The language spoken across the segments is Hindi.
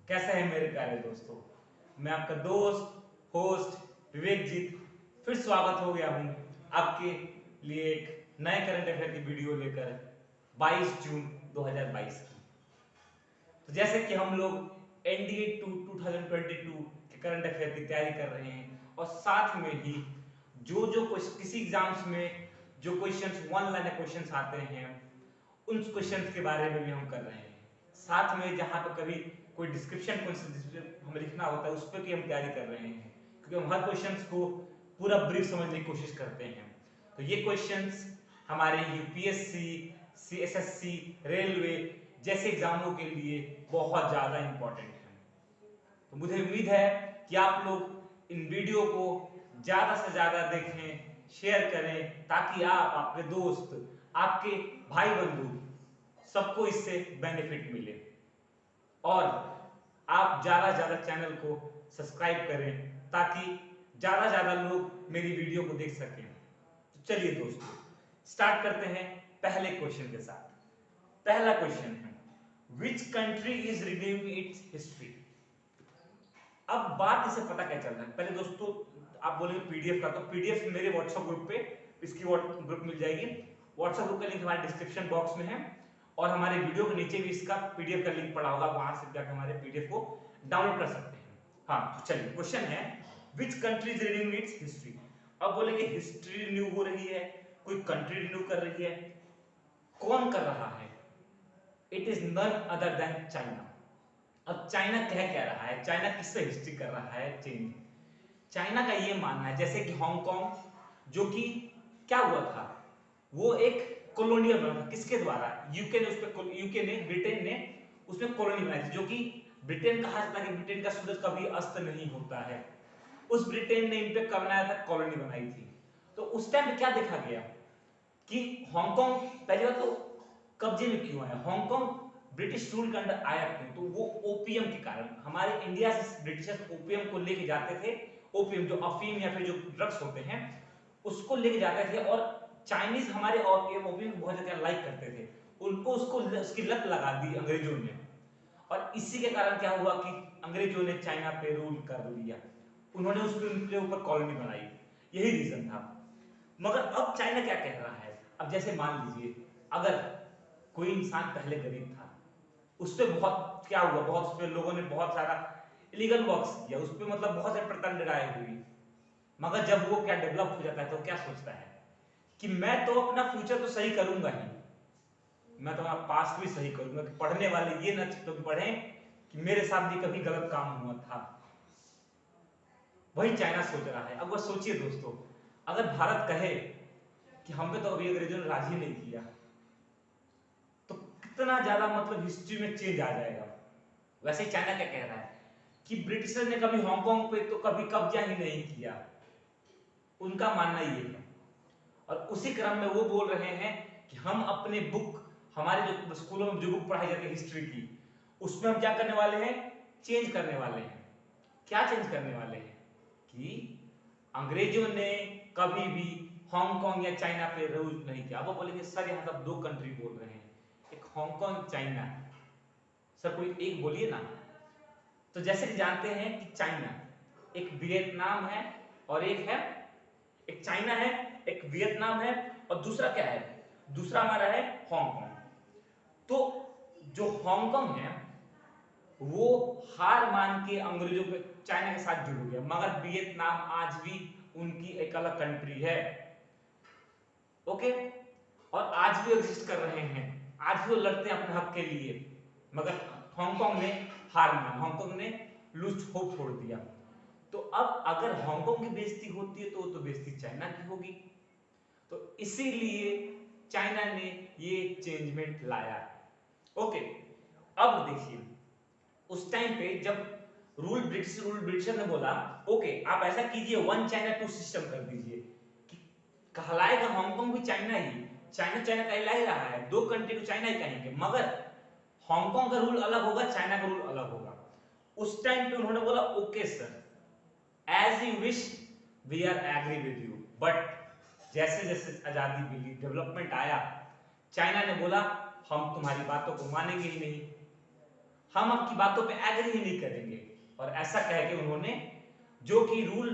कैसे हैं मेरे प्यारे दोस्तों। मैं आपका दोस्त होस्ट विवेक जीत फिर स्वागत हो गया हूं आपके लिए एक नए करंट अफेयर की वीडियो लेकर 22 जून 2022 की। तो जैसे कि हम लोग एनडीए 2022 के करंट अफेयर की तैयारी कर रहे हैं और साथ में ही जो किसी एग्जाम्स में जो क्वेश्चंस वन लाइनर क्वेश्चंस आते हैं उन क्वेश्चंस के बारे में भी हम कर रहे हैं। साथ में जहां पे कभी कोई डिस्क्रिप्शन क्वेश्चन हमें लिखना होता है उस पर भी हम तैयारी कर रहे हैं, क्योंकि हम हर क्वेश्चंस को पूरा ब्रीफ समझने की कोशिश करते हैं। तो ये क्वेश्चंस हमारे यूपीएससी, सीएसएससी, रेलवे जैसे एग्जामों के लिए बहुत ज्यादा इंपॉर्टेंट है। तो मुझे उम्मीद है कि आप लोग इन वीडियो को ज्यादा से ज्यादा देखें, शेयर करें, ताकि आप, आपके दोस्त, आपके भाई बंधु सबको इससे बेनिफिट मिले। और आप ज्यादा से ज्यादा चैनल को सब्सक्राइब करें ताकि ज्यादा से ज्यादा लोग मेरी वीडियो को देख सकें। तो चलिए दोस्तों, स्टार्ट करते हैं पहले क्वेश्चन के साथ। पहला क्वेश्चन है, which country is reviewing it's history. अब बात इसे पता क्या चल रहा है। पहले दोस्तों आप बोलेंगे पीडीएफ का, तो पीडीएफ मेरे व्हाट्सएप ग्रुप पे इसकी ग्रुप मिल जाएगी। व्हाट्सएप ग्रुप का लिंक हमारे डिस्क्रिप्शन बॉक्स में है और हमारे वीडियो के नीचे भी इसका पीडीएफ का लिंक पड़ा होगा, वहां से जाकर हमारे पीडीएफ को डाउनलोड कर सकते हैं। हाँ तो चलिए, क्वेश्चन है which country is renewing it's history. अब बोलेंगे हिस्ट्री रिन्यू हो रही है, कोई कंट्री रिन्यू कर रही है, कौन कर रहा है? It is none other than China. अब चाइना कह क्या रहा है, चाइना किससे हिस्ट्री कर रहा है चेंज? चाइना का ये मानना है जैसे कि हांगकांग, जो कि क्या हुआ था, वो एक कॉलोनियल बना था। किसके द्वारा? यूके ने, यूके ने, ब्रिटेन ने उसमें कॉलोनी बनाई थी। जो कि ब्रिटेन कहा जाता है कि ब्रिटेन का सूरज कभी अस्त नहीं होता है। उस ब्रिटेन ने इन पे कब बनाया था, कॉलोनी बनाई थी। तो उस टाइम पे क्या देखा गया कि हांगकांग पहली बात तो कब्जे में क्यों आया, हांगकांग ब्रिटिश रूल के अंडर आया क्यों? तो वो ओपीएम के कारण। हमारे इंडिया से ब्रिटिशर्स ओपीएम को लेके जाते थे, ओपीएम जो अफीम या फिर जो ड्रग्स होते हैं उसको लेके जाते थे, और चाइनीज हमारे ओपीएम को बहुत ज्यादा लाइक करते थे। उनको उसकी लत लगा दी अंग्रेजों ने, और इसी के कारण क्या हुआ कि अंग्रेजों ने चाइना पे रूल कर लिया, उन्होंने उसके ऊपर कॉलोनी बनाई। यही रीजन था। मगर अब चाइना क्या कह रहा है? अब जैसे मान लीजिए अगर कोई इंसान पहले गरीब था, उस पे बहुत क्या हुआ, बहुत उस पे लोगों ने बहुत सारा इलीगल वर्क्स किया, उस पे मतलब बहुत सारी प्रताड़नाएं हुई। मगर जब वो क्या डेवलप हो जाता है तो क्या सोचता है कि मैं तो अपना फ्यूचर तो सही करूंगा ही, मैं तो अपना पास्ट भी सही करूंगा, कि पढ़ने वाले ये न तो पढ़े कि मेरे साथ भी कभी गलत काम हुआ था। वही चाइना सोच रहा है। अब वो सोचिए दोस्तों, अगर भारत कहे कि हम पे तो अभी अंग्रेजों ने राज ही नहीं किया, तो कितना ज्यादा मतलब हिस्ट्री में चेंज आ जाएगा। वैसे चाइना क्या कह रहा है कि ब्रिटिशर्स ने कभी हांगकांग पे तो कभी कब्जा ही नहीं किया, उनका मानना ये है। और उसी क्रम में वो बोल रहे हैं कि हम अपने बुक, हमारे जो स्कूलों में जो बुक पढ़ाई जाती है हिस्ट्री की, उसमें हम क्या करने वाले हैं, चेंज करने वाले हैं। क्या चेंज करने वाले हैं कि अंग्रेजों ने कभी भी हांगकांग या चाइना पे रूल नहीं किया। अब वो बोलेंगे सर यहाँ सब दो कंट्री बोल रहे हैं, एक हांगकांग चाइना, सर कोई एक बोलिए ना। तो जैसे कि जानते हैं कि चाइना एक वियतनाम है और एक है, एक चाइना है, एक वियतनाम है, और दूसरा क्या है, दूसरा हमारा है हांगकांग। तो जो हांगकांग है वो हार मान के अंग्रेजों के चाइना के साथ जुड़ गया, मगर वियतनाम आज भी उनकी एक अलग कंट्री है। ओके, और आज भी एग्जिस्ट कर रहे हैं, आज भी वो लड़ते हैं अपने हक के लिए। मगर हांगकांग ने हार मान, हांगकांग ने लूज होप छोड़ दिया। तो अब अगर हांगकांग की बेइज्जती होती है तो बेइज्जती चाइना की होगी। तो इसीलिए चाइना ने ये चेंजमेंट लाया। ओके, अब देखिए उस टाइम पे जब ब्रिटिशर ने बोला ओके आप ऐसा कीजिए, वन चाइना टू सिस्टम कर दीजिए, कि कहलाएगा हांगकांग भी चाइना ही, चाइना चाइना कहला ही रहा है, दो कंट्री को चाइना ही कहेंगे, मगर हांगकांग का रूल अलग होगा, चाइना का रूल अलग होगा। उस टाइम पे उन्होंने बोला okay sir, as you wish, we are agree with you. But जैसे जैसे आजादी मिली, डेवलपमेंट आया, चाइना ने बोला हम तुम्हारी बातों को मानेंगे ही नहीं, हम आपकी बातों पे एग्री ही नहीं करेंगे। और ऐसा कह के उन्होंने जो कि रूल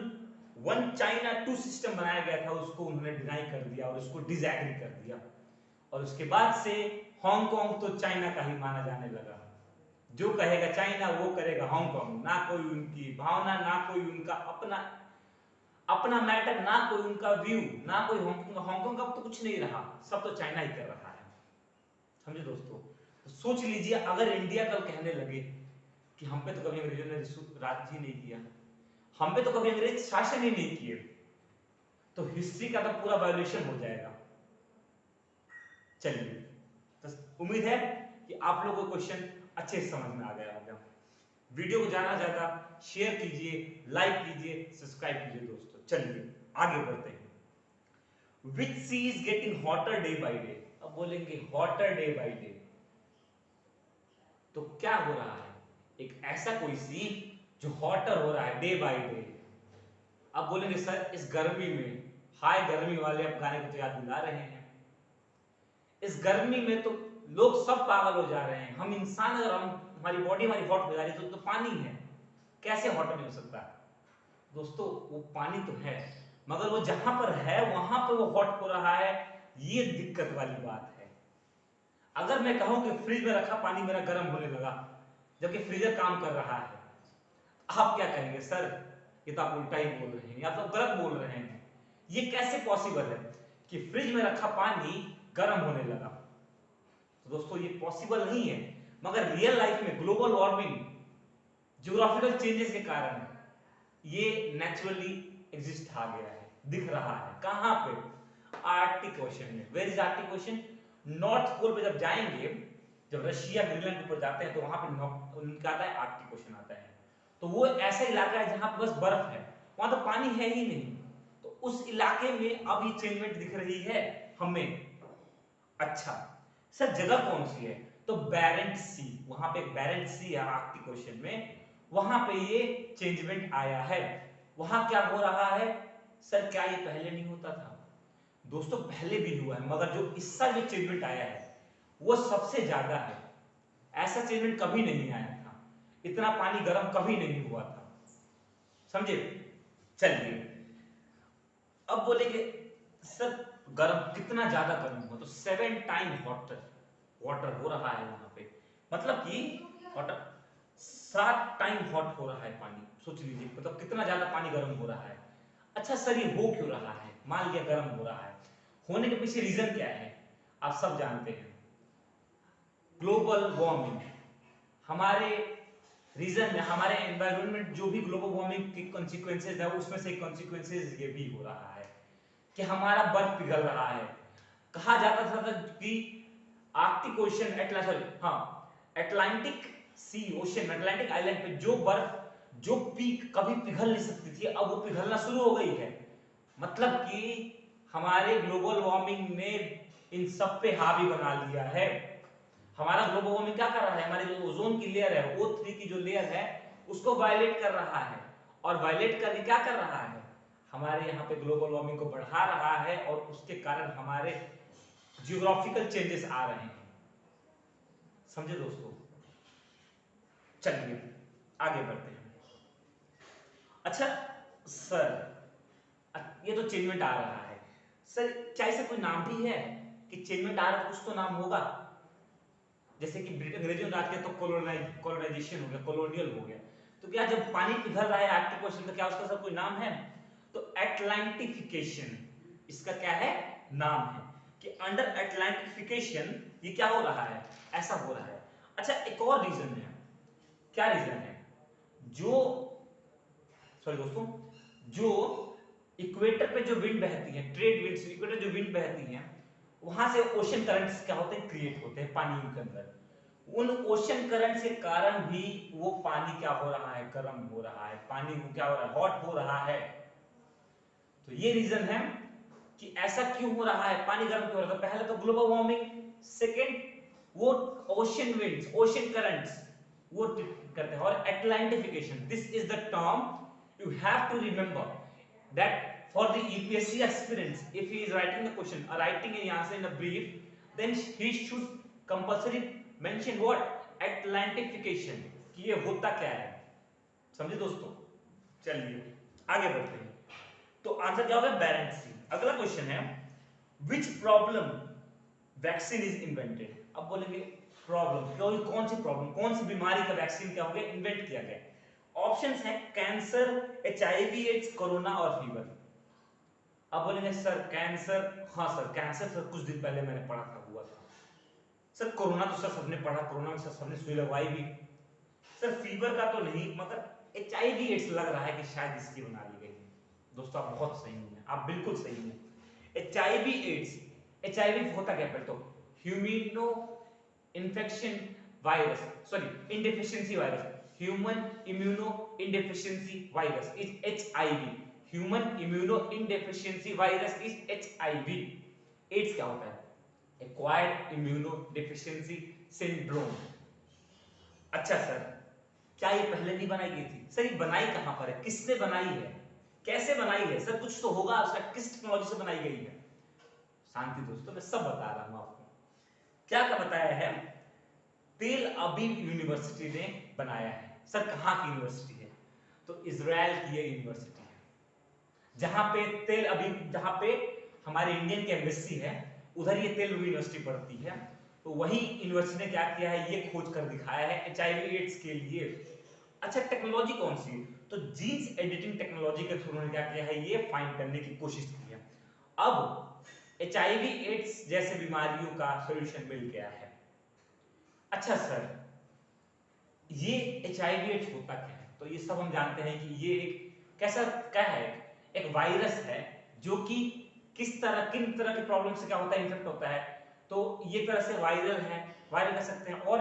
1 चाइना 2 सिस्टम बनाया गया था उसको उन्होंने डिनाई कर दिया और उसको डिसएग्री कर दिया। और उसके बाद से हांगकांग तो चाइना का ही माना जाने लगा। जो कहेगा चाइना वो करेगा हांगकांग, ना कोई उनकी भावना, ना कोई उनका अपना अपना मैटर, ना कोई उनका व्यू, ना कोई हांगकांग का तो कुछ नहीं रहा, सब तो चाइना ही कर रहा है। समझे दोस्तों? तो सोच लीजिए अगर इंडिया कल कहने लगे कि हम पे तो कभी अंग्रेजों ने राज ही नहीं किया, हम पे तो कभी अंग्रेज शासन ही नहीं किए, तो हिस्ट्री का तो पूरा वायोलेशन हो जाएगा। चलिए, तो उम्मीद है कि आप लोगों को क्वेश्चन अच्छे से समझ में आ गया होगा। वीडियो को ज्यादा ज्यादा शेयर कीजिए, लाइक कीजिए, सब्सक्राइब कीजिए दोस्तों। चलिए आगे बढ़ते हैं। Which sea is getting hotter day by day? अब बोलेंगे हॉटर डे बाय डे, तो क्या हो रहा है? एक ऐसा कोई सी जो हॉटर हो रहा है डे बाय डे। अब बोलेंगे सर इस गर्मी में, हाय गर्मी वाले अब गाने को तो याद दिला रहे हैं। इस गर्मी में तो लोग सब पागल हो जा रहे हैं। हम इंसान, अगर हमारी बॉडी हमारी हॉट हो जा रही है तो पानी है, कैसे हॉट नहीं हो सकता? दोस्तों वो पानी तो है, मगर वो जहां पर है वहां पर वो हॉट हो रहा है, ये दिक्कत वाली बात है। अगर मैं कहूं कि फ्रिज में रखा पानी मेरा गर्म होने लगा जबकि फ्रीजर काम कर रहा है, आप क्या कहेंगे? सर ये तो आप उल्टा ही बोल रहे हैं, या तो गलत बोल रहे हैं। ये कैसे पॉसिबल है कि फ्रिज में रखा पानी गर्म होने लगा? तो दोस्तों ये पॉसिबल नहीं है, मगर रियल लाइफ में ग्लोबल वार्मिंग, ज्योग्राफिकल चेंजेस के कारण ये नेचुरली एग्जिस्ट आ गया है, दिख रहा है। कहां पे? आर्कटिक ओशन में। Where is Arctic Ocean? North Pole पे जब जाएंगे, जब रशिया ग्रीनलैंड के ऊपर जाते हैं तो वहां पे उनका आता है आर्कटिक ओशन आता है। तो वो ऐसा इलाका है जहां बस बर्फ है, वहां तो पानी है ही नहीं। तो उस इलाके में अब ये चेंजमेंट दिख रही है हमें। अच्छा सर जगह कौन सी है? तो बैरेंट सी, वहां पे बैरेंट सी है आर्कटिक ओशन में, वहां पे ये चेंजमेंट आया है। वहां क्या हो रहा है? सर क्या ये पहले नहीं होता था? दोस्तों पहले भी हुआ है, मगर जो इस साल जो चेंजमेंट आया है वो सबसे ज्यादा है। ऐसा चेंजमेंट कभी नहीं आया था, इतना पानी गर्म कभी नहीं हुआ था। समझे? चलिए अब बोलेंगे सर गर्म कितना ज्यादा गर्म हुआ? तो 7 टाइम हॉटर वाटर हो रहा है वहां पे, मतलब कि वाटर 7 टाइम हॉट हो रहा है पानी। सोच लीजिए मतलब कितना ज्यादा पानी गर्म हो रहा है। अच्छा सर ये हो क्यों रहा है? मान लिया गर्म हो रहा है, होने के पीछे रीजन क्या है? आप सब जानते हैं, ग्लोबल वार्मिंग। हमारे रीजन में, हमारे एनवायरनमेंट जो भी ग्लोबल वार्मिंग के कॉन्सिक्वेंसेज है उसमें से कॉन्सिक्वेंसेज ये भी हो रहा है कि हमारा बर्फ पिघल रहा है। कहा जाता था कि आर्कटिक ओशन अटलांटिक सी ओशन, अटलांटिक आइलैंड पे जो बर्फ जो पीक कभी पिघल नहीं सकती थी, अब वो पिघलना शुरू हो गई है। मतलब कि हमारे ग्लोबल वार्मिंग ने इन सब पे हावी बना लिया है। हमारा ग्लोबल वार्मिंग क्या कर रहा है? हमारी जो ओजोन की लेयर है, O3 की जो लेयर है उसको वायलेट कर रहा है। और वायलेट करके क्या कर रहा है? हमारे यहाँ पे ग्लोबल वार्मिंग को बढ़ा रहा है और उसके कारण हमारे जियोग्राफिकल चेंजेस आ रहे हैं। समझे दोस्तों? चलिए आगे बढ़ते हैं। अच्छा सर ये तो चेंजमेंट आ रहा है, सर क्या इसका कोई नाम भी है कि चेंजमेंट आ रहा है कुछ तो नाम होगा? जैसे कि ब्रिटेन अंग्रेजों ने राज किया तो कॉलोनाइजेशन हो गया, कॉलोनियल हो गया। तो क्या जब पानी पिघल रहा है आर्कटिक ओशन तो क्या उसका सब कोई नाम है? तो एटलांटिफिकेशन इसका क्या है? नाम है कि अंडर एटलांटिफिकेशन ये क्या हो रहा है? ऐसा हो रहा है। अच्छा एक और रीजन है। क्या रीजन है? जो सॉरी दोस्तों, जो इक्वेटर पे जो विंड बहती है, ट्रेड विंड्स, इक्वेटर जो विंड बहती है वहां से ओशन करंट्स क्या होते हैं? क्रिएट होते हैं पानी के अंदर। उन ओशन करंट के कारण भी वो पानी क्या हो रहा है? गर्म हो रहा है, पानी वो क्या हो रहा है? हॉट हो रहा है। तो ये रीजन है कि ऐसा क्यों हो रहा है, पानी गर्म क्यों हो रहा है। पहले तो ग्लोबल वार्मिंग, सेकंड वो ओशन विंड्स, ओशन करंट्स वो करते हैं। और Atlantification, this is the term you have to remember that for the UPSC aspirants, if he is writing the question or writing any answer in a brief, then he should compulsory mention what? एटलांटिफिकेशन कि ये होता क्या है, समझे दोस्तों। चलिए आगे बढ़ते हैं। तो आंसर क्या होगा, बैरेंट सी। अगला क्वेश्चन है विच प्रॉब्लम वैक्सीन इज इन्वेंटेड। अब बोलेंगे प्रॉब्लम, कौन सी प्रॉब्लम, कौन सी बीमारी का वैक्सीन क्या हो गया, इन्वेंट किया गया। ऑप्शंस हैं कैंसर, एचआईवी एड्स, कोरोना और फीवर। अब बोलेंगे सर कैंसर, हाँ सर कैंसर सर कुछ दिन पहले मैंने पढ़ा था हुआ था। सर कोरोना तो सर सबने पढ़ा, कोरोना में सर सबने सुई लगवाई भी। सर फीवर का तो नहीं, मगर एचआईवी एड्स लग रहा है कि शायद इसकी बना ली गई है। दोस्तों आप बहुत सही हैं, आप बिल्कुल सही हैं। एचआईवी एड्स, एचआईवी होता क्या पहले तो, humino infection virus, sorry indeficiency virus, human immuno indeficiency virus is HIV. Human immuno indeficiency virus is HIV. AIDS क्या होता है, एक्वायर्ड इम्यूनो डेफिशिएंसी सिंड्रोम। अच्छा सर क्या ये पहले नहीं बनाई गई थी, सर ये बनाई कहां पर है, किसने बनाई है, कैसे बनाई है, सर कुछ तो होगा उसका, किस टेक्नोलॉजी से बनाई गई है। शांति दोस्तों, मैं सब बता रहा हूं आपको। क्या क्या बताया है, तेल अबीब यूनिवर्सिटी ने बनाया है। सर कहां की यूनिवर्सिटी है, तो इजराइल की ये यूनिवर्सिटी है, जहां पे तेल अबीब, जहां पे हमारे इंडियन की एम्बेसी है, उधर ये तेल अबीब यूनिवर्सिटी पड़ती है। तो वही यूनिवर्सिटी ने क्या किया है, ये खोज कर दिखाया है एचआईवी एड्स के लिए। अच्छा टेक्नोलॉजी कौन सी, तो जीन्स एडिटिंग टेक्नोलॉजी के थ्रू उन्होंने क्या किया है, ये फाइंड करने की कोशिश की है। अब एचआईवी एड्स जैसे बीमारियों का सॉल्यूशन मिल गया है। अच्छा सर ये एचआईवी एड्स होता क्या है, तो ये सब हम जानते हैं कि ये एक कैसा क्या है, एक वायरस है जो कि किस तरह, किन तरह की प्रॉब्लम से क्या होता है, इन्फेक्ट होता है। तो ये तरह से वायरल है, वायरल कर सकते हैं। और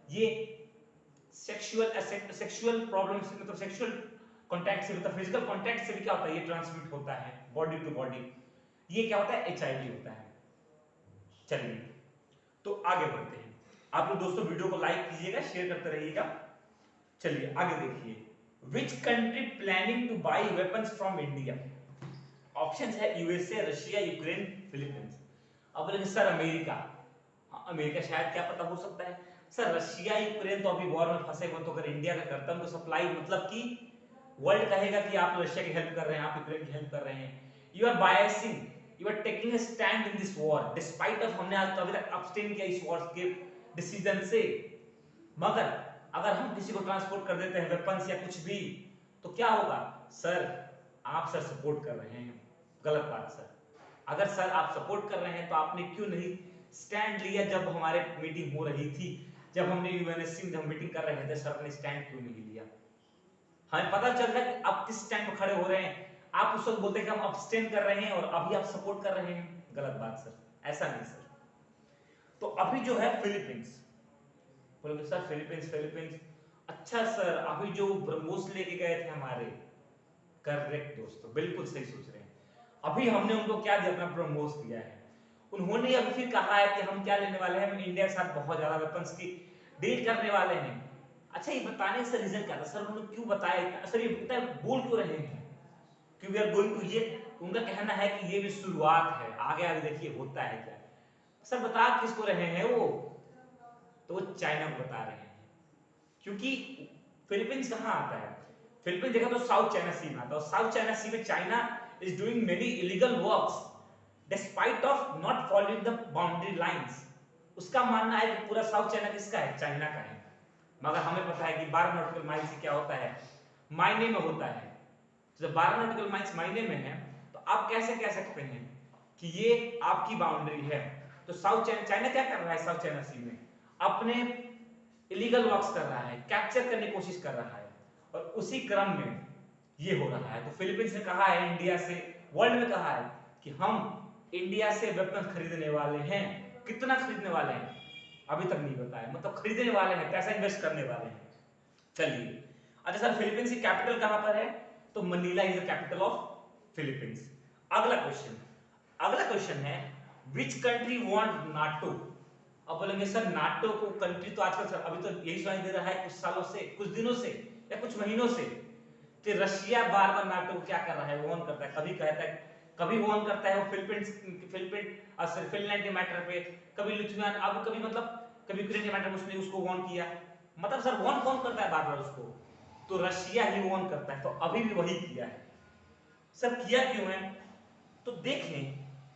ये सेक्सुअल प्रॉब्लम से, मतलब सेक्सुअल कांटेक्ट से, मतलब फिजिकल कांटेक्ट से भी क्या होता है, ये ट्रांसमिट होता है बॉडी टू बॉडी। ये क्या होता है, एचआईवी होता है। चलिए तो आगे बढ़ते हैं। आप लोग दोस्तों वीडियो को लाइक कीजिएगा, शेयर करते रहिएगा। चलिए आगे देखिए, which country planning to buy weapons from India. Options है यूएसए, रशिया, यूक्रेन, फिलीपींस। अब बोलेंगे सर अमेरिका, हाँ, अमेरिका शायद क्या पता हो सकता है। सर रशिया यूक्रेन तो अभी वॉर में फंसे हुए, तो अगर इंडिया का करता हूं तो सप्लाई, मतलब कि वर्ल्ड कहेगा कि आप रशिया की हेल्प कर रहे हैं, आप यूक्रेन की हेल्प कर रहे हैं। You are biasing, you are taking a stand in this war, despite of हमने आज अभी तक अब्सटेन किया इस वॉर के डिसीजन से। मगर अगर हम किसी को ट्रांसपोर्ट कर देते हैं वेपन्स या कुछ भी, तो क्या होगा, सर आप सर सपोर्ट कर रहे हैं, गलत बात सर। अगर सर आप सपोर्ट कर रहे हैं तो आपने क्यों नहीं स्टैंड लिया जब हमारे मीटिंग हो रही थी, जब हमने यूएनएससी में मीटिंग कर रहे थे, सर ने स्टैंड क्यों नहीं लिया। हमें पता चल रहा है कि आप किस स्टैंड पर खड़े हो रहे हैं, आप उस वक्त बोलते हैं कि हम अब्सटेन कर रहे हैं और अभी आप सपोर्ट कर रहे हैं, गलत बात सर, ऐसा नहीं सर। तो अभी जो है फिलीपींस, बोलोगे सर फिलीपींस, फिलीपींस, अच्छा सर अभी जो ब्रह्मोस लेके गए थे हमारे, करेक्ट दोस्तों, बिल्कुल सही सोच रहे हैं। अभी हमने उनको क्या दिया, अपना ब्रह्मोस दिया है। उन्होंने अभी फिर कहा है कि हम क्या लेने वाले हैं, हम इंडिया के साथ बहुत ज्यादा वेपन्स की डील करने वाले हैं। अच्छा ये बताने का रीजन क्या था सर, उन्होंने क्यों बताया सर, ये बताया बोल क्यों रहे हैं कि वी आर गोइंग टू, ये उनका कहना है कि ये भी शुरुआत है, आगे आगे देखिए होता है क्या। सर बता किसको रहे हैं वो, तो वो चाइना को बता रहे हैं। क्योंकि फिलीपींस कहां आता है, फिलीपींस देखा तो साउथ चाइना सी में आता है, और साउथ चाइना सी में China is doing many illegal works despite of not following the boundary lines. उसका मानना है कि पूरा साउथ चाइना किसका है, चाइना का है। मगर हमें पता है कि 12 नॉटिकल माइल से क्या होता है, मायने में होता है। जब 12 नॉटिकल माइल्स मायने में है, तो आप कैसे कह सकते हैं कि ये आपकी बाउंड्री है। तो साउथ चाइना, चाइना क्या कर रहा है साउथ चाइना सी में, अपने इलीगल वर्क्स कर रहा है, कैप्चर करने की कोशिश कर रहा है, और उसी क्रम में ये हो रहा है। तो फिलीपींस ने कहा है इंडिया से, वर्ल्ड में कहा है कि हम इंडिया से वेपन खरीदने वाले हैं। कितना खरीदने वाले हैं अभी तक नहीं बताया, मतलब खरीदने वाले हैं, पैसा इन्वेस्ट करने वाले हैं। चलिए अच्छा सर फिलीपींस की कैपिटल कहां पर है, तो Manila is the capital of Philippines. अगला क्वेश्चन, अगला क्वेश्चन है विच कंट्री वांट नाटो। अब बोलेंगे सर नाटो को कंट्री तो आजकल सर अभी तो यही सुनाई दे रहा है कुछ सालों से, कुछ दिनों से या कुछ महीनों से, कि रशिया बार बार नाटो को क्या कर रहा है, वॉर्न करता है, कभी कहता है, कभी वॉर्न करता है वो फिलीपींस फिनलैंड के मैटर पे, कभी लिथुआनिया, अब कभी मतलब कभी यूक्रेन के मैटर में उसने उसको वॉर्न किया, मतलब सर वॉर्न कौन करता है बार बार उसको, तो रशिया ही वॉर्न करता है, तो अभी भी वही किया है। सर किया क्यों है, तो देख लें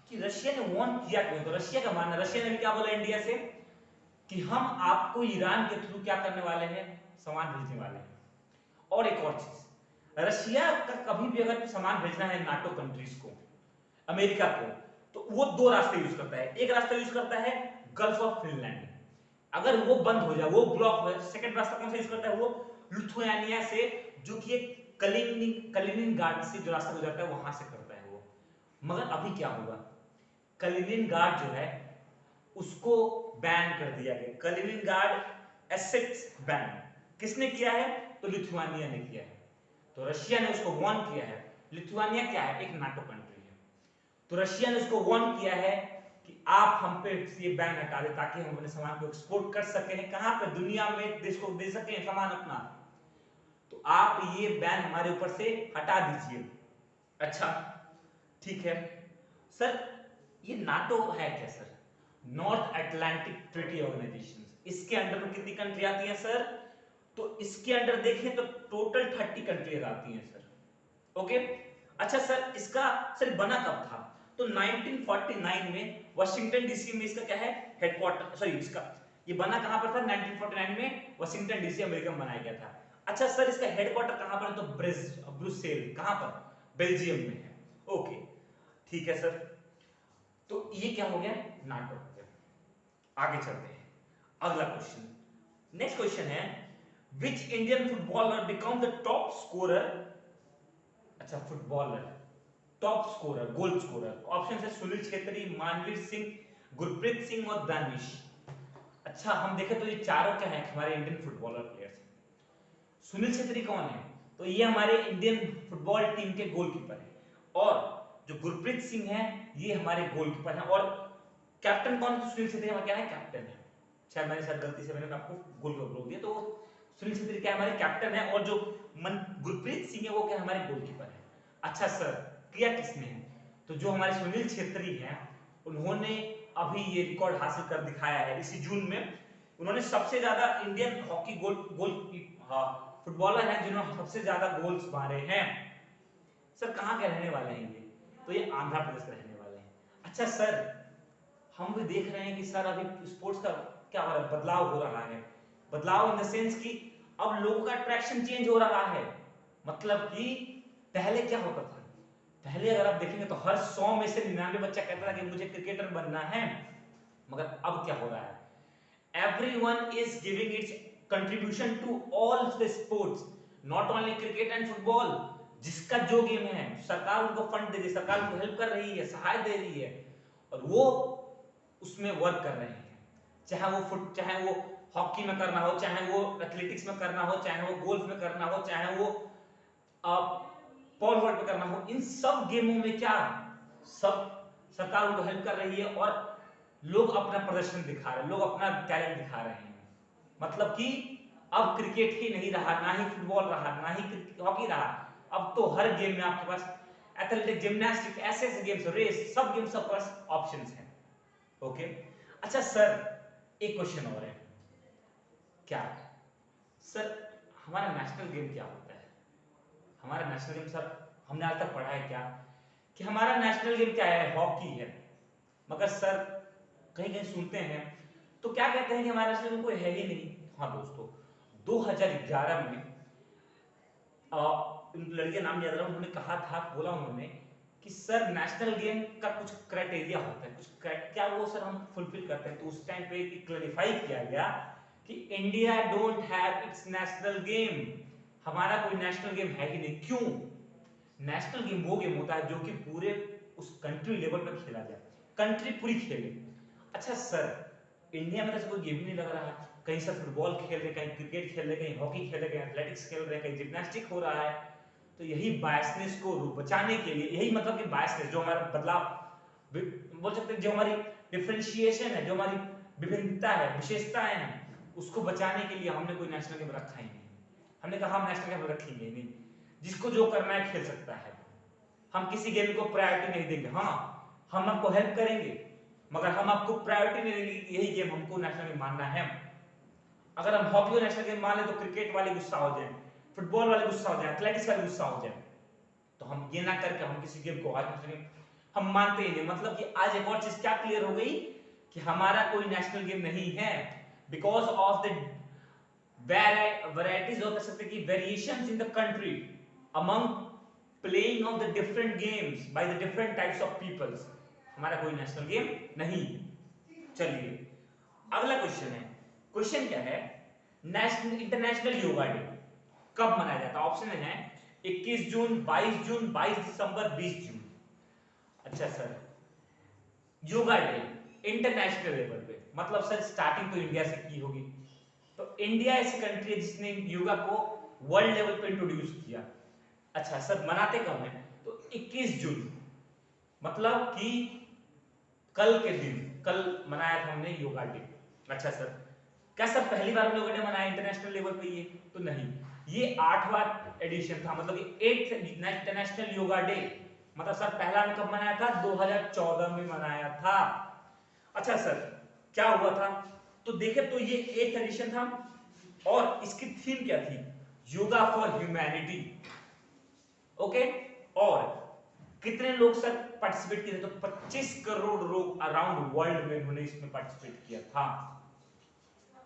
कि रशिया ने वॉर्न किया क्यों। तो रशिया का मानना, रशिया ने भी क्या बोला इंडिया से कि हम आपको ईरान के थ्रू क्या करने वाले हैं, सामान भेजने वाले हैं। और एक और चीज, रशिया का कभी भी अगर सामान भेजना है नाटो कंट्रीज को, अमेरिका को, तो वो दो रास्ते यूज करता है। एक रास्ता यूज करता है गल्फ ऑफ फिनलैंड, अगर वो बंद हो जाए, वो ब्लॉक हो जाए। सेकंड रास्ता कौन सा यूज करता है, वो लिथुआनिया से, जो कि एक कलिनिनग्राड से जो रास्ता गुजरता है वहां से करता है वो। मगर अभी क्या होगा, कलिनिनग्राड जो है उसको बैन कर दिया गया। कलिनिनग्राड एसेट्स बैन किसने किया है, तो लिथुआनिया ने किया है। तो रशिया ने उसको वॉर्न किया है। लिथुआनिया क्या है, एक नाटो कंट्री है, तो रशिया ने उसको वॉर्न किया है कि आप हम पे ये बैन हटा दे ताकि हम अपने सामान को एक्सपोर्ट कर सकें, कहां पे, दुनिया में देश को दे सकें सामान अपना, तो आप ये बैन हमारे ऊपर से हटा दीजिए। अच्छा ठीक है सर, ये नाटो है क्या sir, North Atlantic Treaty Organization, इसके अंडर में कितनी कंट्री आती हैं सर, तो इसके अंडर देखें तो टोटल 30 कंट्रीज आती हैं सर। ओके, अच्छा सर इसका सर बना कब था, तो 1949 में वाशिंगटन डीसी में इसका क्या है हेडक्वार्टर, सॉरी इसका ये बना कहां पर था, 1949 में वाशिंगटन डीसी अमेरिका में बनाया गया था। अच्छा सर इसका हेडक्वार्टर कहां पर है, तो ब्रुसेल, कहां पर, बेल्जियम में है। ओके ठीक है सर, तो ये क्या हो गया, नाटो हो गया। आगे चलते हैं, अगला क्वेश्चन, नेक्स्ट क्वेश्चन है which Indian footballer become the top scorer, अच्छा footballer top scorer, goal scorer, option है सुनील छेत्री, मानवीर सिंह, गुरप्रीत सिंह और दानिश। अच्छा हम देखें तो ये चारों क्या है, हमारे इंडियन फुटबॉलर प्लेयर्स हैं। सुनील छेत्री कौन है, तो ये हमारे इंडियन फुटबॉल टीम के गोलकीपर है, और जो गुरप्रीत सिंह है ये हमारे गोलकीपर हैं, और कैप्टन कौन है, सुनील छेत्री हमारा क्या है, कैप्टन है। शायद मैंने शायद गलती से मैंने आपको गोलकीपर बोल दिया, तो सुनील छेत्री क्या हमारे कैप्टन है, और जो गुरप्रीत सिंह है वो क्या हमारे गोलकीपर है। अच्छा सर किया किसने है, तो जो हमारे सुनील छेत्री हैं उन्होंने अभी ये रिकॉर्ड हासिल कर दिखाया है इसी जून में, उन्होंने सबसे ज्यादा इंडियन हॉकी गोल फुटबॉलर हैं जिन्होंने सबसे ज्यादा गोल्स मारे हैं। सर कहाँ के रहने वाले हैं ये, तो ये आंध्र प्रदेश के रहने वाले हैं। अच्छा सर हम भी देख रहे हैं कि सर अभी स्पोर्ट्स का क्या हो रहा है, बदलाव हो रहा है, बदलाव इन द सेंस कि अब लोगों का अट्रैक्शन चेंज हो रहा है। मतलब कि पहले क्या होता था, पहले अगर आप देखेंगे तो हर 100 में से 99 बच्चा कहता था कि मुझे क्रिकेटर बनना है, मगर अब क्या हो रहा है, everyone is giving its contribution to all the sports, not only cricket and football। जिसका जो गेम है सरकार उनको फंड दे रही है, सरकार उनको हेल्प कर रही है, सहाय दे रही है, और वो उसमें वर्क कर रहे हैं, चाहे वो हॉकी में करना हो, चाहे वो एथलेटिक्स में करना हो, चाहे वो गोल्फ में करना हो, चाहे वो पॉल वॉल्ट में करना हो, इन सब गेमों में क्या सब सरकार उनको हेल्प कर रही है, और लोग अपना प्रदर्शन दिखा रहे हैं, लोग अपना टैलेंट दिखा रहे हैं। मतलब कि अब क्रिकेट ही नहीं रहा, ना ही फुटबॉल रहा, ना ही हॉकी रहा, अब तो हर गेम में आपके पास एथलेटिक, जिम्नास्टिक, ऐसे गेम्स, रेस, सब गेम्स सब पास ऑप्शंस हैं। ओके अच्छा सर एक क्वेश्चन और है, क्या सर हमारा नेशनल गेम क्या होता है, हमारा नेशनल गेम सर हमने आज तक पढ़ा है क्या कि हमारा नेशनल गेम क्या है, हॉकी है, मगर सर कहीं कहीं सुनते हैं तो क्या कहते हैं कि हमारा नेशनल गेम कोई है ही नहीं। हाँ दोस्तों 2011 में लड़के नाम याद रहा, उन्होंने कहा था, बोला उन्होंने कि सर नेशनल गेम का कुछ क्राइटेरिया होता है, क्या वो सर हम फुलफिल करते हैं, तो उस टाइम पे क्लैरिफाई किया गया कि India don't have it's national game, हमारा कोई नेशनल गेम है ही नहीं। क्यों, नेशनल गेम वो गेम होता है जो कि पूरे उस कंट्री लेवल पर खेला जाए, कंट्री पूरी खेले। अच्छा सर इंडिया में तो कोई गेम ही नहीं लग रहा है, कहीं से फुटबॉल खेल रहे, कहीं क्रिकेट खेल रहे, कहीं हॉकी खेल रहे, कहीं एथलेटिक्स खेल रहे, कहीं जिम्नास्टिक हो रहा है। तो यही बायसनेस को बचाने के लिए, यही मतलब कि बायसनेस जो हमारा बदलाव बोल सकते हैं, जो हमारी डिफरेंशिएशन है, जो हमारी विभिन्नता है, विशेषताएं हैं, उसको बचाने के लिए हमने कोई नेशनल गेम रखा ही नहीं। हमने कहा हम नेशनल गेम रखेंगे नहीं, जिसको जो करना है खेल सकता है, हम किसी गेम को प्रायोरिटी नहीं देंगे। हाँ हम आपको हेल्प करेंगे, मगर हम आपको प्रायोरिटी नहीं देंगे कि यही गेम हमको नेशनल गेम मानना है। अगर हम हॉकी को नेशनल गेम मान ले तो क्रिकेट वाले गुस्सा हो जाए, फुटबॉल वाले गुस्सा हो जाए, एथलेटिक्स वाले गुस्सा हो जाए। तो हम ये ना करके हम किसी गेम को आज नेशनल गेम हम मानते ही नहीं। मतलब कि आज एक और चीज क्या क्लियर हो गई कि हमारा कोई नेशनल गेम नहीं है, because of the varieties of the variations in the country among playing of the different games by the different types of peoples। हमारा कोई नेशनल गेम नहीं। चलिए अगला क्वेश्चन है। क्वेश्चन क्या है, नेशनल इंटरनेशनल योगा डे कब मनाया जाता है? ऑप्शन है 21 जून, 22 जून, 22 दिसंबर, 20 जून। अच्छा sir, yoga day international level पे, मतलब सर स्टार्टिंग तो इंडिया से की होगी। तो इंडिया ऐसी कंट्री है जिसने योगा को वर्ल्ड लेवल पे इंट्रोड्यूस किया। अच्छा सर, मनाते कब है? तो 21 जून, मतलब कि कल के दिन, कल मनाया था हमने योगा डे। अच्छा सर, क्या सर पहली बार योगा डे मनाया इंटरनेशनल लेवल पे? ये तो नहीं, ये 8वां एडिशन था, मतलब ये 8th इंटरनेशनल योगा डे। मतलब सर पहला कब मनाया था? 2014 में मनाया था। अच्छा सर, क्या हुआ था? तो देखे तो ये 8th एडिशन था और इसकी थीम क्या थी? Yoga for humanity. ओके, और कितने लोग सर पार्टिसिपेट किए? तो 25 करोड़ लोग अराउंड वर्ल्ड में उन्होंने इसमें पार्टिसिपेट किया था।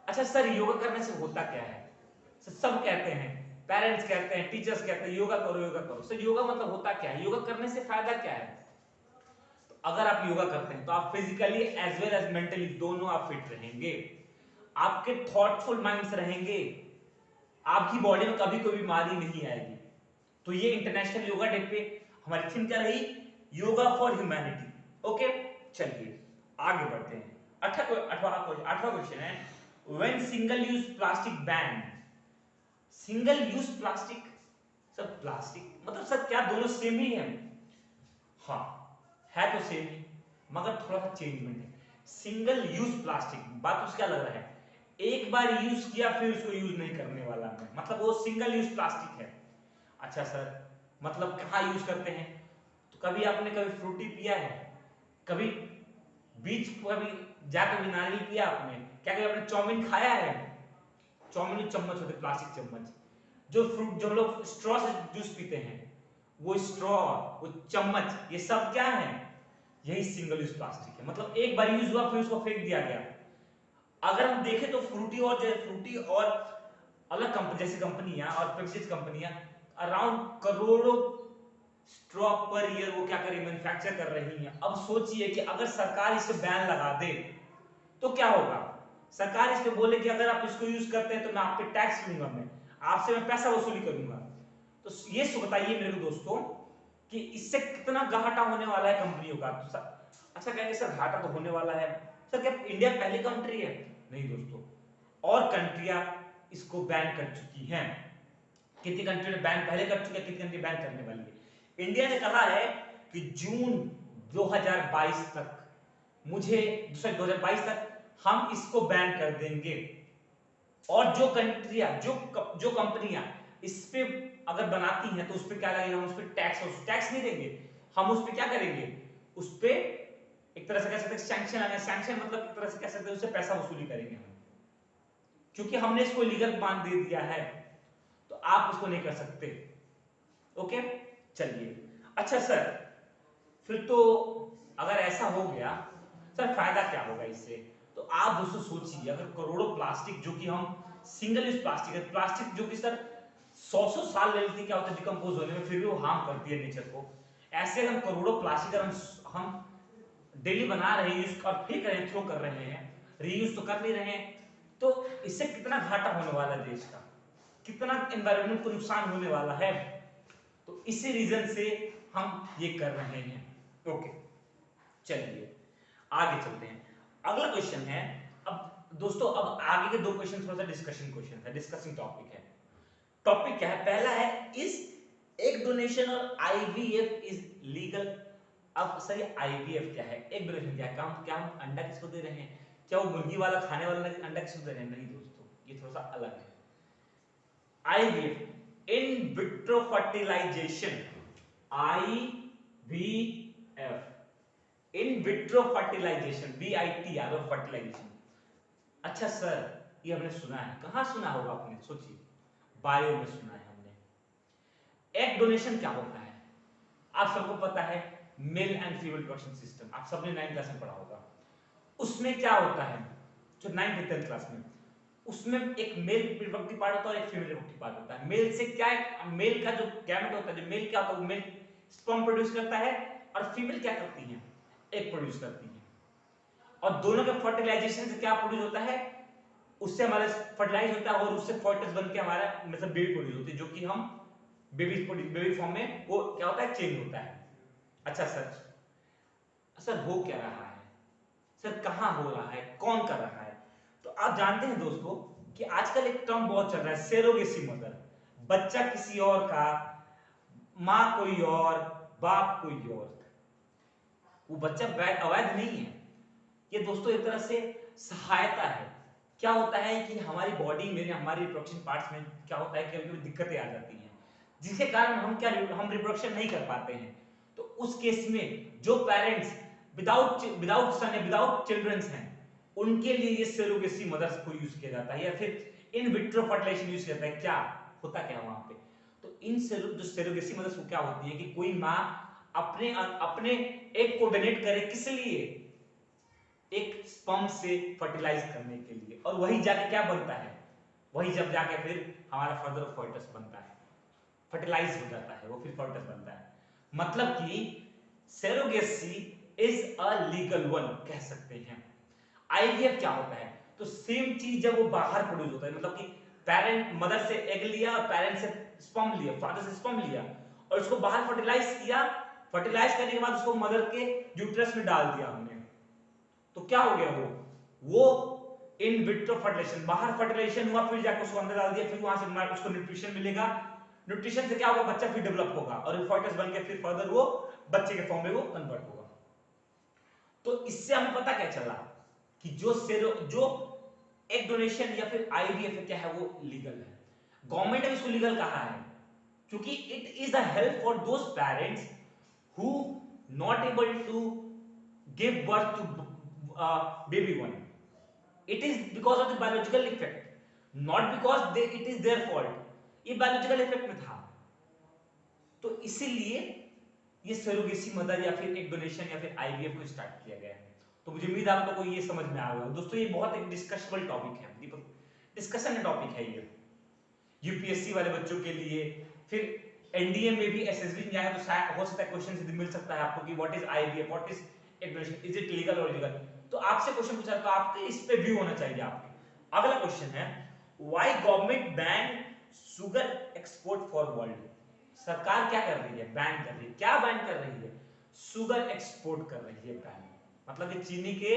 अच्छा सर, योगा करने से होता क्या है? सब कहते हैं, पेरेंट्स कहते हैं, टीचर्स कहते हैं योगा करो योगा करो। सर योगा मतलब होता क्या है? योगा करने से फायदा क्या है? तो अगर आप योगा करते हैं तो आप physically as well as mentally दोनों आप फिट रहेंगे, आपके थॉटफुल माइंड्स रहेंगे, आपकी बॉडी में कभी कोई बीमारी नहीं आएगी। तो ये इंटरनेशनल योगा डे पे हमारी थीम क्या रही? Yoga for humanity. ओके, चलिए आगे बढ़ते हैं। 8वां क्वेश्चन है, when single use plastic ban. Single use plastic, sir plastic मतलब सर क्या दोनों सेम ही है? हाँ है तो सेम ही, मगर थोड़ा सा चेंजमेंट है। सिंगल यूज प्लास्टिक, बात उसका लग रहा है एक बार यूज किया फिर उसको यूज नहीं करने वाला मैं, मतलब वो सिंगल यूज प्लास्टिक है। अच्छा सर, मतलब कहाँ यूज करते हैं? तो कभी आपने कभी फ्रूटी पिया है, कभी बीच कभी जाकर भी नारियल पिया आपने, क्या कभी आपने चाउमीन खाया है? चाउमीन में चम्मच होते, प्लास्टिक चम्मच। जो फ्रूट जो लोग स्ट्रॉ से जूस पीते हैं, वो स्ट्रॉ, वो चम्मच, ये सब क्या है? यही सिंगल यूज प्लास्टिक है। मतलब एक बार यूज हुआ फिर उसको फेंक दिया गया। अगर हम देखें तो फ्रूटी और अलग कंपनी जैसी कंपनियां और पेप्सी कंपनियां अराउंड करोड़ों स्ट्रॉ पर ईयर वो क्या कर रही है? मैन्युफैक्चर कर रही हैं। अब सोचिए कि अगर सरकार इस पे बैन लगा दे तो क्या होगा? सरकार इस पे बोले कि अगर आप इसको यूज करते हैं तो मैं आप पे टैक्स लूंगा, मैं आपसे मैं पैसा वसूली करूंगा। तो ये बताइए मेरे को दोस्तों कि इससे कितना घाटा होने वाला है कंपनियों का। तो अच्छा कहेंगे सर घाटा तो होने वाला है। सर क्या इंडिया पहली कंट्री है? नहीं दोस्तों, और कंट्रियां इसको बैन कर चुकी हैं। कितनी कंट्री ने बैन पहले कर चुकी है, कितनी कंट्री बैन करने वाली है? इंडिया ने कहा है कि जून 2022 तक, मुझे 2022 तक हम इसको बैन कर देंगे। और जो कंट्रियां जो कंपनियां इस पे अगर बनाती हैं तो उस पे क्या लगेगा? हम उस पे टैक्स नहीं देंगे, हम उस पे क्या करेंगे? उस पे एक तरह से कह सकते हैं सैंक्शन आ गया। सैंक्शन मतलब एक तरह से कह सकते हैं उससे पैसा वसूली करेंगे हम, क्योंकि हमने इसको लीगल मान दे दिया है, तो आप उसको नहीं कर सकते। ओके, चलिए। अच्छा सर, फिर तो अगर ऐसा हो गया सर फायदा क्या होगा इससे? तो आप दोस्तों सोचिए, अगर करोड़ों प्लास्टिक जो कि हम सिंगल यूज प्लास्टिक है, प्लास्टिक जो कि सर 100 साल ले लेती क्या होता है डिकम्पोज होने में, फिर भी वो हार्म करती है नेचर को। ऐसे हम करोड़ों प्लास्टिक हम डेली बना रहे हैं, यूज और फेंक रहे हैं, थ्रो कर रहे हैं, रीयूज तो कर नहीं रहे हैं। तो इससे कितना घाटा होने वाला है देश का, कितना एनवायरमेंट को नुकसान होने वाला है। तो इसी रीजन से हम ये कर रहे हैं। ओके, चलिए आगे चलते हैं। अगला क्वेश्चन है, अब दोस्तों अब आगे के दो क्वेश्चन थोड़ा सा डिस्कशन क्वेश्चन है, डिस्कसिंग टॉपिक है। टॉपिक क्या है? पहला है इज एग डोनेशन और आईवीएफ इज लीगल। अब सर ये आईवीएफ क्या है, एग डोनेशन क्या है? क्या हम अंडा किसको दे रहे हैं? क्या वो मुर्गी वाला खाने वाला अंडा किसको दे रहे हैं? नहीं दोस्तों, ये थोड़ा सा अलग है। IVF in vitro fertilisation, IVF in vitro fertilisation, VITR fertilisation. अच्छा सर, ये हमने सुना है, कहाँ सुना होगा आपने? सोचिए, बायो में सुना है हमने। एग डोनेशन क्या होता है? आप सबको पता है, male and female reproduction system, आप सबने 9th क्लास में पढ़ा होगा। उसमें क्या होता है, जो 9th और 10th क्लास में, उसमें एक मेल रिप्रोडक्टिव पार्ट होता है और एक फीमेल रिप्रोडक्टिव पार्ट होता है। मेल से क्या है, मेल का जो गैमेट होता है, जो मेल क्या होता है, वो मेल स्पर्म प्रोड्यूस करता है और फीमेल क्या करती है, एग प्रोड्यूस करती है। और दोनों के फर्टिलाइजेशन से क्या प्रोड्यूस होता है, उससे हमारा फर्टिलाइज होता है और उससे फोएटस बन के हमारा मतलब बेबी प्रोड्यूस होती है, जो कि हम बेबी फॉर्म में वो क्या होता है, चेंज होता है। अच्छा सर हो क्या रहा है, सर कहां हो रहा है, कौन कर रहा है? तो आप जानते हैं दोस्तों कि आजकल एक टर्म बहुत चल रहा है, सेरोगेसी मदर। बच्चा किसी और का, मां कोई और, बाप कोई और, वो बच्चा अवैध नहीं है। ये दोस्तों एक तरह से सहायता है। क्या होता है कि हमारी बॉडी में, हमारी रिप्रोडक्शन पार्ट्स में क्या होता है कि कभी-कभी दिक्कतें आ जाती हैं, जिसके कारण हम रिप्रोडक्शन नहीं कर पाते हैं। तो उस केस में जो पेरेंट्स विदाउट सन या विदाउट चिल्ड्रंस हैं, उनके लिए ये सेरोगेसी मदर्स को यूज किया जाता है या फिर इन विट्रो फर्टिलाइजेशन यूज किया जाता है। क्या होता क्या वहां पे? तो इन जो सेरोगेसी मदर्स को क्या होती है कि कोई माँ अपने अपने एग को डोनेट करे, किस लिए? एक स्पर्म से फर्टिलाइज करने के लिए, और वही जाके क्या बनता है, वही जब जाके फिर हमारा फर्दर फोएटस बनता है, फर्टिलाइज हो जाता है, वो फिर फोएटस बनता है। मतलब कि surrogacy is a legal one कह सकते हैं। आईवीएफ क्या होता है? तो सेम चीज जब वो बाहर प्रोड्यूस होता है, मतलब कि पेरेंट मदर से एग लिया और पेरेंट से स्पर्म लिया, फादर से स्पर्म लिया और उसको बाहर फर्टिलाइज किया, फर्टिलाइज करने के बाद उसको मदर के यूट्रस में डाल दिया हमने, तो क्या हो गया, वो इन विट्रो फर्टिलाइजेशन, बाहर फर्टिलाइजेशन हुआ, फिर जाकर उसको अंदर डाल दिया, फिर वहां से उसको न्यूट्रिशन मिलेगा, न्यूट्रिशन से क्या होगा, बच्चा फिर डेवलप होगा और फोएटस बन के फिर फर्दर वो बच्चे के फॉर्म में वो कन्वर्ट होगा। तो इससे हमें पता क्या चला कि जो एग डोनेशन या फिर आईवीएफ क्या है, वो लीगल है। गवर्नमेंट ने इसको लीगल कहा है क्योंकि it is a help for those parents who not able to give birth to baby one. It is because of the biological effect, not because it is their fault. ये biological effect में था, तो इसीलिए ये सेरोगेसी मदर या फिर एक डोनेशन या फिर आईवीएफ को स्टार्ट किया गया है। तो मुझे उम्मीद आप लोगों को ये समझ में आ गया दोस्तों। ये बहुत एक डिस्कशबल टॉपिक है, डिस्कशन टॉपिक है ये यूपीएससी वाले बच्चों के लिए। फिर एनडीए में भी एसएसबी में जाए तो शायद हो सकता है क्वेश्चन मिल सकता है आपको कि what is IVF, what is एक डोनेशन, इज इट लीगल और इलीगल। तो आपसे क्वेश्चन पूछा तो आपके इस पे व्यू होना चाहिए आपके। अगला क्वेश्चन है, why government ban sugar export for world? सरकार क्या कर रही है, बैन कर रही है। क्या बैन कर रही है? शुगर एक्सपोर्ट कर रही है, बैन मतलब कि चीनी के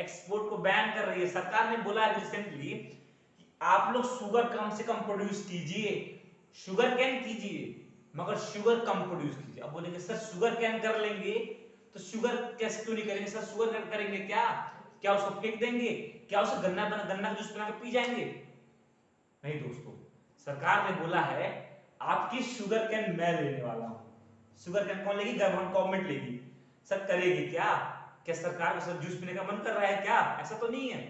एक्सपोर्ट को बैन कर रही है। सरकार ने बोला है रिसेंटली कि आप लोग शुगर कम से कम प्रोड्यूस कीजिए, शुगर कैन कीजिए मगर शुगर कम प्रोड्यूस कीजिए। अब बोलेंगे सर शुगर कैन कर लेंगे तो शुगर कैसे क्यों नहीं करेंगे? सर शुगर कैन करेंगे क्या, क्या उसको फेंक देंगे? क्या उसे गन्ना जूस बना के पी जाएंगे? नहीं दोस्तों, सरकार ने बोला है आपकी शुगर कैन मैं लेने वाला हूं। शुगर कैन कौन लेगी? गवर्नमेंट लेगी। सर करेगी क्या? क्या सरकार को सर जूस पीने का मन कर रहा है क्या? ऐसा तो नहीं है।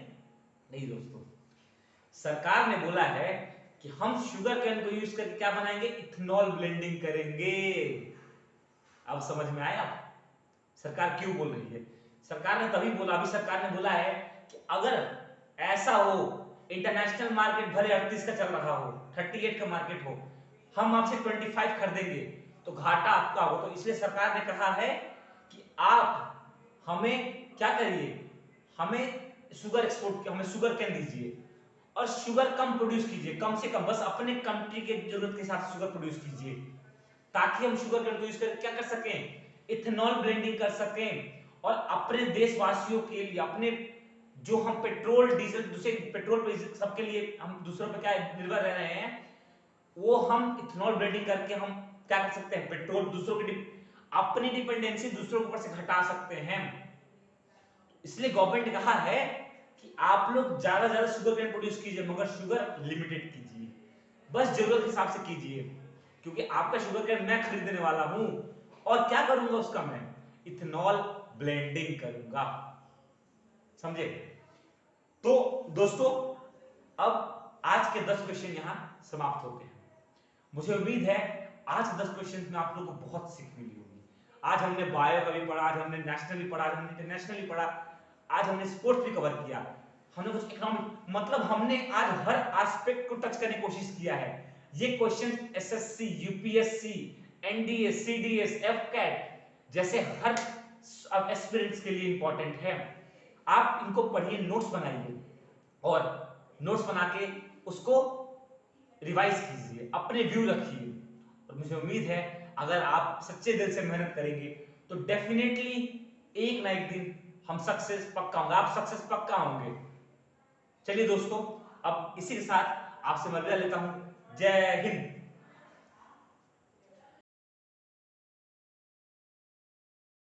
नहीं दोस्तों, सरकार ने बोला है कि हम शुगर कैन को यूज करके क्या बनाएंगे? इथेनॉल ब्लेंडिंग करेंगे। अब समझ में आया सरकार क्यों बोल रही है? सरकार ने तभी बोला, अभी सरकार ने बोला है कि अगर ऐसा हो, इंटरनेशनल मार्केट भले 38 का चल रहा हो, 38 का मार्केट हो, हम आपसे 25 खरीदेंगे तो घाटा आपका हो। तो इसलिए सरकार ने कहा है कि आप हमें क्या करिए, हमें शुगर एक्सपोर्ट, हमें शुगर कैन दीजिए और शुगर कम प्रोड्यूस कीजिए, कम से कम बस अपने कंट्री के जरूरत के हिसाब से शुगर प्रोड्यूस कीजिए, ताकि हम शुगर कैन को यूज करके क्या कर सकें? इथेनॉल ब्लेंडिंग कर सकें और अपने देशवासियों के लिए, अपने जो हम पेट्रोल डीजल दूसरे पेट्रोल पे सबके लिए हम दूसरों पे क्या निर्भर रह रहे हैं, वो हम इथेनॉल ब्लेंडिंग करके हम क्या कर सकते हैं? पेट्रोल दूसरों की अपनी डिपेंडेंसी दूसरों के ऊपर से घटा सकते हैं। इसलिए गवर्नमेंट ने कहा है कि आप लोग ज्यादा शुगर कैन प्रोड्यूस कीजिए मगर शुगर लिमिटेड कीजिए, बस जरूरत के हिसाब से कीजिए, क्योंकि आपका शुगर कैन मैं खरीदने वाला हूं और क्या करूंगा उसका? मैं इथेनॉल ब्लेंडिंग करूंगा। समझे? तो दोस्तों अब आज के 10 क्वेश्चन यहां समाप्त होते हैं। मुझे उम्मीद है आज 10 क्वेश्चन में आप लोगों को बहुत सीख मिली होगी। आज हमने बायो का भी पढ़ा, आज हमने नेशनल भी पढ़ा, आज हमने इंटरनेशनल भी पढ़ा, आज हमने स्पोर्ट्स भी कवर किया, हमने कुछ इकोनॉमिक, मतलब हमने आज हर एस्पेक्ट को टच करने की कोशिश किया है। ये question SSC, UPSC, NDA, CDS, AFCAT जैसे हर एस्पिरेंट्स के लिए इंपॉर्टेंट है। आप इनको पढ़िए, नोट्स बनाइए और नोट्स बना के उसको रिवाइज कीजिए, अपने व्यू रखिए। और मुझे उम्मीद है अगर आप सच्चे दिल से मेहनत करेंगे तो डेफिनेटली एक ना एक दिन हम सक्सेस पक्का होंगे, आप सक्सेस पक्का होंगे। चलिए दोस्तों, अब इसी के साथ आपसे मैं विदा लेता हूं। जय हिंद।